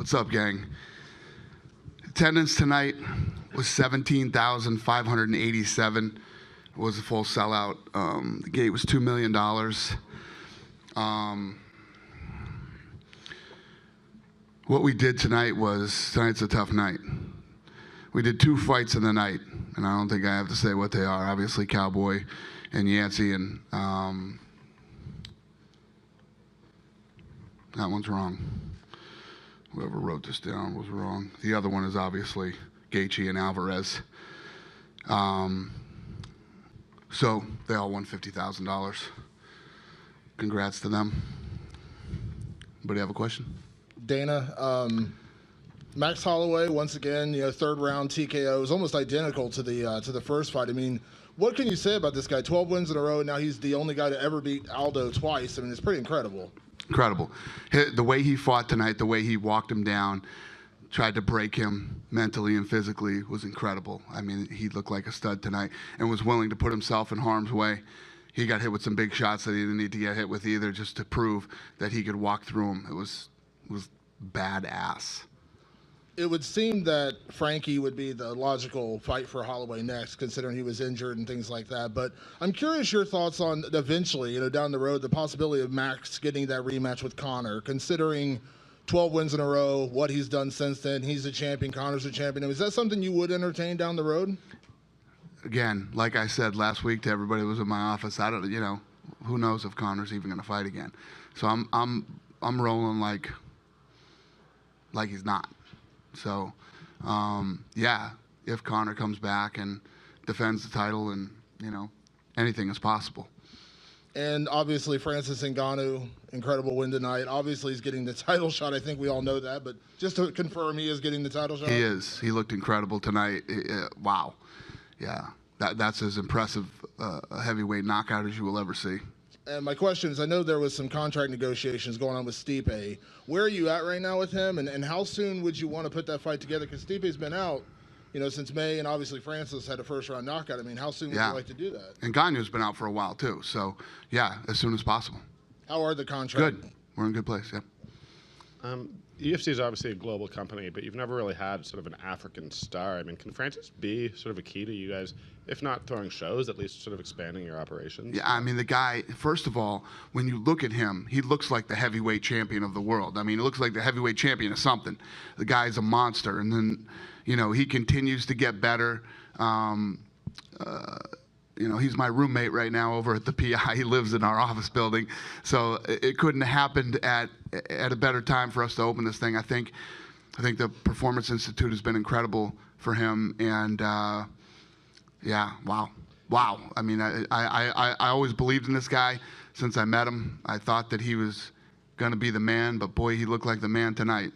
What's up, gang? Attendance tonight was 17,587. It was a full sellout. The gate was $2 million. What we did tonight's a tough night. We did 2 fights in the night, and I don't think I have to say what they are. Obviously, Cowboy and Yancey, and that one's wrong. Whoever wrote this down was wrong. The other one is obviously Gaethje and Alvarez. So they all won $50,000. Congrats to them. Anybody have a question? Dana, Max Holloway once again, third round TKO is almost identical to the first fight. I mean, what can you say about this guy? 12 wins in a row, and now he's the only guy to ever beat Aldo twice. I mean, it's pretty incredible. Incredible. The way he fought tonight, the way he walked him down, tried to break him mentally and physically was incredible. I mean, he looked like a stud tonight and was willing to put himself in harm's way. He got hit with some big shots that he didn't need to get hit with either, just to prove that he could walk through them. It was badass. It would seem that Frankie would be the logical fight for Holloway next, considering he was injured and things like that. But I'm curious your thoughts on eventually, down the road, the possibility of Max getting that rematch with Conor, considering 12 wins in a row, what he's done since then. He's a champion, Conor's a champion. Is that something you would entertain down the road? Again, like I said last week to everybody who was in my office, I don't, who knows if Conor's even going to fight again. So I'm rolling like he's not. So, yeah, if Conor comes back and defends the title, and, anything is possible. And obviously, Francis Ngannou, incredible win tonight. Obviously, he's getting the title shot. I think we all know that. But just to confirm, he is getting the title shot? He is. He looked incredible tonight. Wow. Yeah, that's as impressive a heavyweight knockout as you will ever see. And my question is, I know there was some contract negotiations going on with Stipe. Where are you at right now with him, and how soon would you want to put that fight together? Because Stipe's been out, since May, and obviously Francis had a first-round knockout. I mean, how soon would you like to do that? And Ngannou's been out for a while, too. So, yeah, as soon as possible. How are the contracts? Good. We're in a good place, yeah. UFC is obviously a global company, but you've never really had sort of an African star. I mean, can Francis be sort of a key to you guys, if not throwing shows, at least sort of expanding your operations? Yeah, I mean, the guy, first of all, when you look at him, he looks like the heavyweight champion of the world. I mean, he looks like the heavyweight champion of something. The guy's a monster. And then, he continues to get better. He's my roommate right now over at the PI. He lives in our office building. So it couldn't have happened at a better time for us to open this thing. I think the Performance Institute has been incredible for him. And, yeah, wow. I mean, I always believed in this guy since I met him. I thought that he was going to be the man, but, boy, he looked like the man tonight.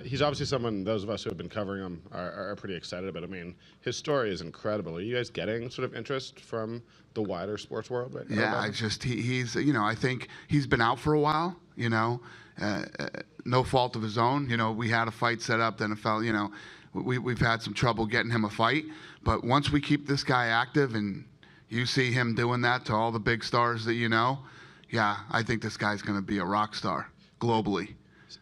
He's obviously someone those of us who have been covering him are pretty excited about. I mean, his story is incredible. Are you guys getting sort of interest from the wider sports world right now? Yeah, he's I think he's been out for a while, no fault of his own. We had a fight set up, then it fell, we've had some trouble getting him a fight. But once we keep this guy active and you see him doing that to all the big stars that yeah, I think this guy's going to be a rock star globally.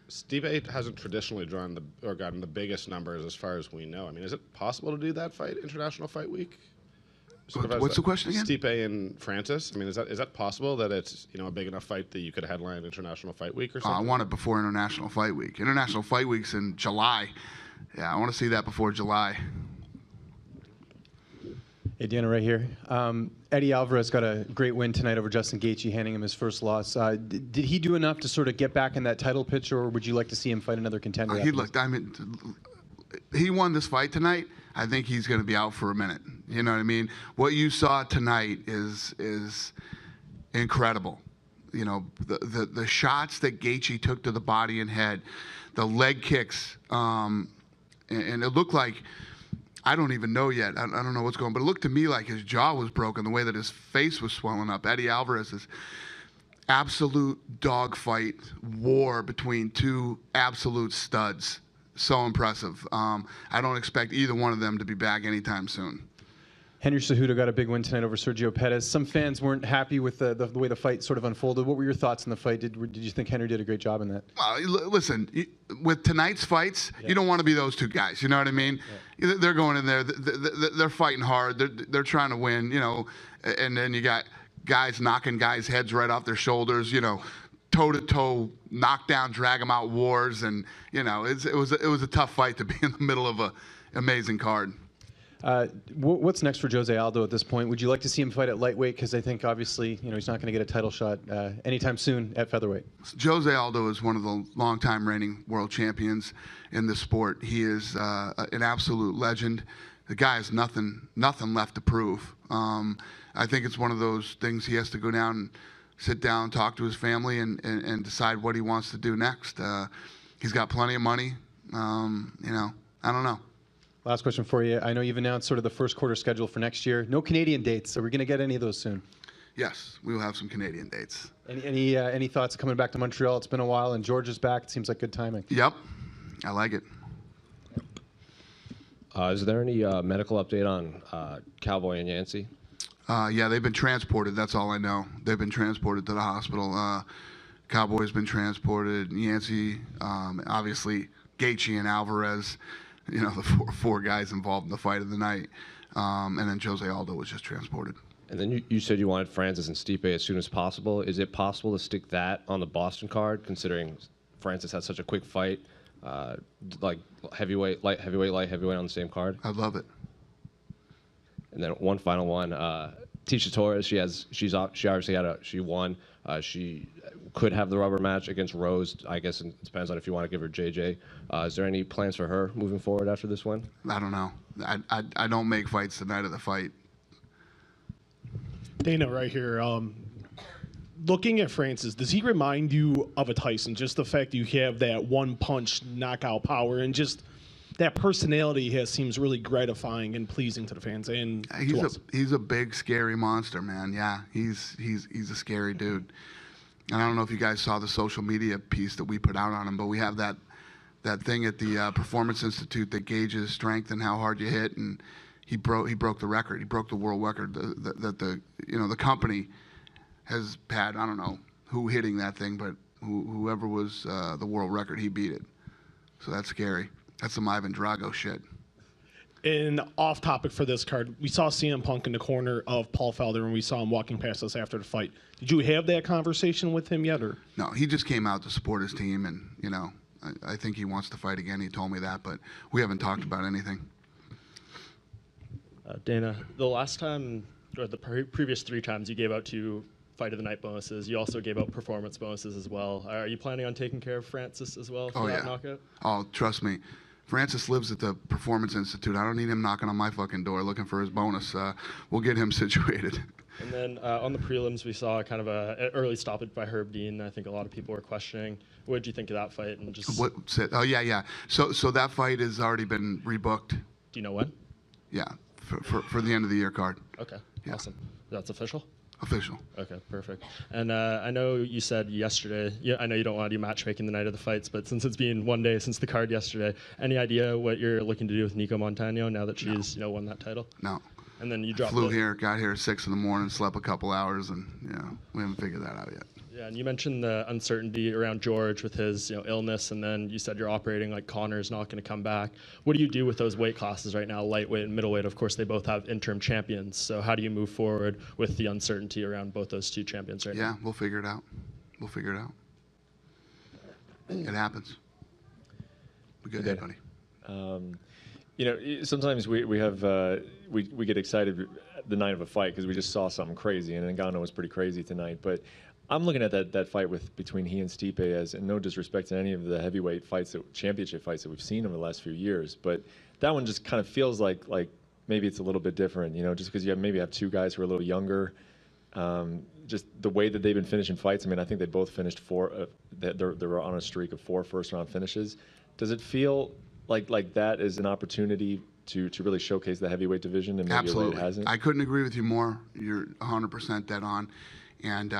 Stipe hasn't traditionally gotten the biggest numbers as far as we know. I mean, is it possible to do that fight International Fight Week? What's the question again? Stipe and Francis. I mean, is that possible that it's a big enough fight that you could headline International Fight Week or something? I want it before International Fight Week. International Fight Week's in July. Yeah, I want to see that before July. Hey, Dana, right here. Eddie Alvarez got a great win tonight over Justin Gaethje, handing him his first loss. Did he do enough to sort of get back in that title picture, or would you like to see him fight another contender? He won this fight tonight. I think he's going to be out for a minute. You know what I mean? What you saw tonight is incredible. The shots that Gaethje took to the body and head, the leg kicks, and it looked like, I don't even know yet. I don't know what's going on. But it looked to me like his jaw was broken, the way that his face was swelling up. Eddie Alvarez's absolute dogfight war between two absolute studs. So impressive. I don't expect either one of them to be back anytime soon. Henry Cejudo got a big win tonight over Sergio Pettis. Some fans weren't happy with the way the fight sort of unfolded. What were your thoughts on the fight? Did you think Henry did a great job in that? Listen, with tonight's fights, you don't want to be those two guys. You know what I mean? Yeah. They're going in there. They're fighting hard. They're trying to win. You know, and then you got guys knocking guys' heads right off their shoulders. You know, toe-to-toe, knockdown, drag-them-out wars. And, you know, it was a tough fight to be in the middle of an amazing card. What's next for Jose Aldo at this point? Would you like to see him fight at lightweight? Because I think, obviously, you know, he's not going to get a title shot anytime soon at featherweight. Jose Aldo is one of the longtime reigning world champions in the sport. He is an absolute legend. The guy has nothing left to prove. I think it's one of those things he has to go down and sit down, talk to his family, and decide what he wants to do next. He's got plenty of money. You know, I don't know. Last question for you. I know you've announced sort of the first quarter schedule for next year. No Canadian dates. Are we going to get any of those soon? Yes, we will have some Canadian dates. Any thoughts coming back to Montreal? It's been a while, and George is back. It seems like good timing. Yep, I like it. Is there any medical update on Cowboy and Yancey? Yeah, they've been transported. That's all I know. They've been transported to the hospital. Cowboy's been transported. Yancey, obviously, Gaethje and Alvarez. You know, the four guys involved in the fight of the night. And then Jose Aldo was just transported. And then you said you wanted Francis and Stipe as soon as possible. Is it possible to stick that on the Boston card, considering Francis had such a quick fight, like heavyweight, light heavyweight on the same card? I'd love it. And then one final one. Tecia Torres, she won. She could have the rubber match against Rose. I guess it depends on if you want to give her JJ. Is there any plans for her moving forward after this win? I don't know. I don't make fights the night of the fight. Dana, right here. Looking at Francis, does he remind you of a Tyson? Just the fact that you have that one-punch knockout power and just that personality seems really gratifying and pleasing to the fans and to us. He's a big, scary monster, man. Yeah, he's a scary dude. And I don't know if you guys saw the social media piece that we put out on him, but we have that thing at the Performance Institute that gauges strength and how hard you hit, and he broke the record. He broke the world record that the company has had. I don't know who hitting that thing, but whoever was the world record, he beat it. So that's scary. That's some Ivan Drago shit. And off topic for this card, we saw CM Punk in the corner of Paul Felder, and we saw him walking past us after the fight. Did you have that conversation with him yet, or? No, he just came out to support his team, and you know, I think he wants to fight again. He told me that, but we haven't talked about anything. Dana, the last time, or the previous 3 times you gave out 2 fight of the night bonuses, you also gave out performance bonuses as well. Are you planning on taking care of Francis as well for that knockout? Oh, trust me. Francis lives at the Performance Institute. I don't need him knocking on my fucking door looking for his bonus. We'll get him situated. And then on the prelims, we saw kind of an early stoppage by Herb Dean. I think a lot of people were questioning. What did you think of that fight? And just Oh yeah. So that fight has already been rebooked. Do you know when? Yeah, for the end of the year card. Okay, yeah. Awesome. That's official? Official. Okay, perfect. And I know you said yesterday, I know you don't want to do matchmaking the night of the fights, but since it's been 1 day since the card yesterday, any idea what you're looking to do with Nico Montano now that she's won that title? No. And then you dropped Flew here, got here at 6 in the morning, slept a couple hours, and we haven't figured that out yet. Yeah, and you mentioned the uncertainty around George with his illness, and then you said you're operating like Conor's not going to come back. What do you do with those weight classes right now, lightweight and middleweight? Of course, they both have interim champions. So how do you move forward with the uncertainty around both those 2 champions right now? Yeah, we'll figure it out. It happens. We good, hey, buddy. Sometimes we get excited the night of a fight because we just saw something crazy, and Ngannou was pretty crazy tonight. But I'm looking at that fight between he and Stipe as, and no disrespect to any of the heavyweight fights, championship fights that we've seen over the last few years, but that one just kind of feels like maybe it's a little bit different, just because you maybe have 2 guys who are a little younger. Just the way that they've been finishing fights. I mean, I think they both finished 4. They were on a streak of 4 first-round finishes. Does it feel like that is an opportunity to really showcase the heavyweight division and maybe Absolutely. It hasn't? I couldn't agree with you more. You're 100% dead on. And,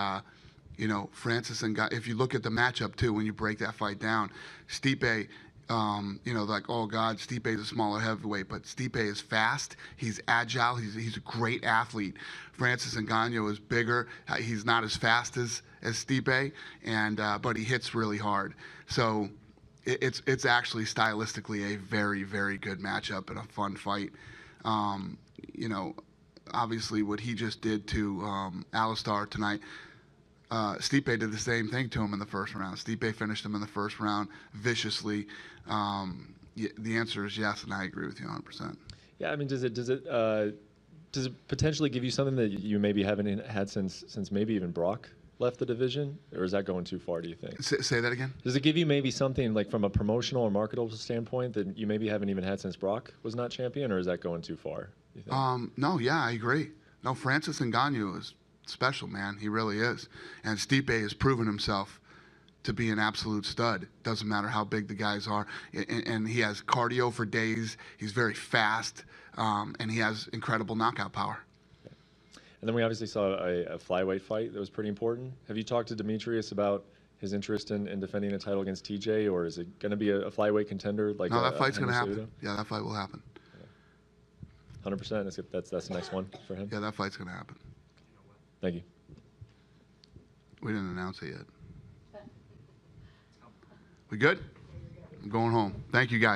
Francis and if you look at the matchup, too, when you break that fight down, Stipe Like, oh God, Stipe's a smaller heavyweight, but Stipe is fast. He's agile. He's a great athlete. Francis Ngannou is bigger. He's not as fast as Stipe, but he hits really hard. So it's actually stylistically a very, very good matchup and a fun fight. Obviously what he just did to Alistar tonight. Stipe did the same thing to him in the first round. Stipe finished him in the first round viciously. The answer is yes, and I agree with you 100%. Yeah, I mean, does it potentially give you something that you maybe haven't had since maybe even Brock left the division, or is that going too far, do you think? Say that again? Does it give you maybe something like from a promotional or marketable standpoint that you maybe haven't even had since Brock was not champion, or is that going too far, do you think? No, yeah, I agree. No, Francis Ngannou is special, man. He really is. And Stipe has proven himself to be an absolute stud. Doesn't matter how big the guys are. And he has cardio for days. He's very fast, and he has incredible knockout power. And then we obviously saw a flyweight fight that was pretty important. Have you talked to Demetrius about his interest in defending a title against TJ, or is it going to be a flyweight contender? Like no, that fight's going to happen. Yeah, that fight will happen. 100%. That's the next one for him? Yeah, that fight's going to happen. Thank you. We didn't announce it yet. We good? I'm going home. Thank you, guys.